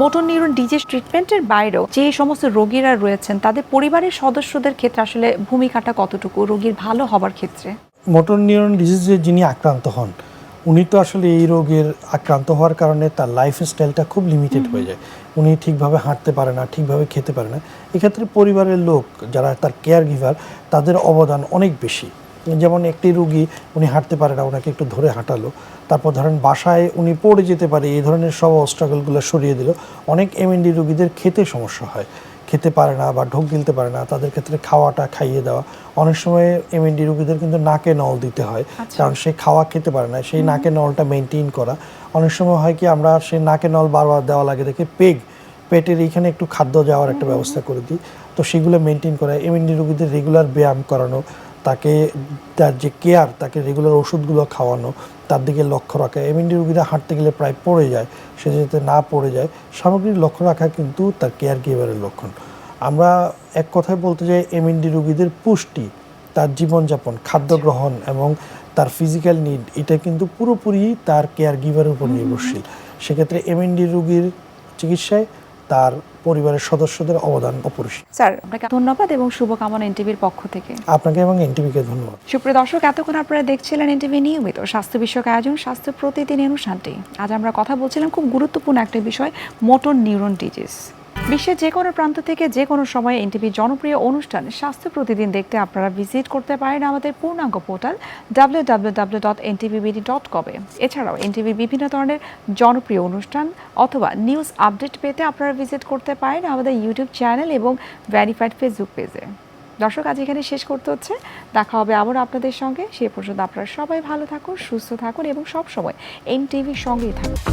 Motor neuron disease ট্রিটমেন্টের বাইরেও যে সমস্ত রোগীরা রয়েছেন তাদের পরিবারের সদস্যদের ক্ষেত্রে আসলে ভূমিকাটা কতটুকু রোগীর ভালো হবার ক্ষেত্রে? মোটর নিউরন ডিজিজে যিনি আক্রান্ত হন উনি তো আসলে এই রোগের আক্রান্ত হওয়ার কারণে তার লাইফস্টাইলটা খুব লিমিটেড হয়ে যায়। উনি ঠিকভাবে হাঁটতে পারে না, ঠিকভাবে খেতে পারে না। এক্ষেত্রে পরিবারের লোক যারা তার কেয়ার গিভার তাদের অবদান অনেক বেশি। যেমন একটি রুগী উনি হাঁটতে পারে না, ওনাকে একটু ধরে হাঁটালো, তারপর ধরেন বাসায় উনি পড়ে যেতে পারে, এই ধরনের সব অবস্ট্রাগলগুলো সরিয়ে দিল। অনেক এমএনডি রুগীদের খেতে সমস্যা হয়, খেতে পারে না বা ঢোক গিলতে পারে না, তাদের ক্ষেত্রে খাওয়াটা খাইয়ে দেওয়া। অনেক সময় এমএনডি রুগীদের কিন্তু নাকে নল দিতে হয়, কারণ সে খাওয়া খেতে পারে না, সেই নাকে নলটা মেনটেন করা। অনেক সময় হয় কি আমরা সেই নাকে নল বারবার দেওয়া লাগে দেখে পেটের এইখানে একটু খাদ্য যাওয়ার একটা ব্যবস্থা করে দিই, তো সেগুলো মেনটেন করা। এমএনডি রুগীদের রেগুলার ব্যায়াম করানো, তাকে তার যে কেয়ার, তাকে রেগুলার ওষুধগুলো খাওয়ানো, তার দিকে লক্ষ্য রাখা। এমএনডি রুগীরা হাঁটতে গেলে প্রায় পড়ে যায়, সে যাতে না পড়ে যায় সামগ্রিক লক্ষ্য রাখা কিন্তু তার কেয়ার গিভারের লক্ষণ। আমরা এক কথায় বলতে চাই এমএনডি রুগীদের পুষ্টি, তার জীবনযাপন, খাদ্য গ্রহণ এবং তার ফিজিক্যাল নিড, এটা কিন্তু পুরোপুরি তার কেয়ার গিভারের উপর নির্ভরশীল। সেক্ষেত্রে এমএনডি রুগীর চিকিৎসায় তার পরিবারের সদস্যদের অবদান অপরিসীম। স্যার, আপনাকে ধন্যবাদ এবং শুভকামনা এনটিভির পক্ষ থেকে। আপনাকে এবং এনটিভিকে ধন্যবাদ। সুপ্রিয় দর্শক, এতক্ষণ আপনারা দেখছিলেন এনটিভি নিয়মিত স্বাস্থ্য বিষয়ক আয়োজন স্বাস্থ্য প্রতিদিন অনুষ্ঠানটি। আজ আমরা কথা বলছিলাম খুব গুরুত্বপূর্ণ একটা বিষয়, মোটর নিউরন ডিজিজ। বিশ্বের যে কোনো প্রান্ত থেকে যে কোনো সময় এনটিভির জনপ্রিয় অনুষ্ঠান স্বাস্থ্য প্রতিদিন দেখতে আপনারা ভিজিট করতে পারেন আমাদের পূর্ণাঙ্গ পোর্টাল www.ntvbd.com এ। এছাড়াও এনটিভির বিভিন্ন ধরনের জনপ্রিয় অনুষ্ঠান অথবা নিউজ আপডেট পেতে আপনারা ভিজিট করতে পারেন আমাদের ইউটিউব চ্যানেল এবং ভেরিফাইড ফেসবুক পেজে। দর্শক, আজ এখানে শেষ করতে হচ্ছে, দেখা হবে আবার আপনাদের সঙ্গে। সেই পর্যন্ত আপনারা সবাই ভালো থাকুন, সুস্থ থাকুন এবং সবসময় এনটিভির সঙ্গেই থাকুন।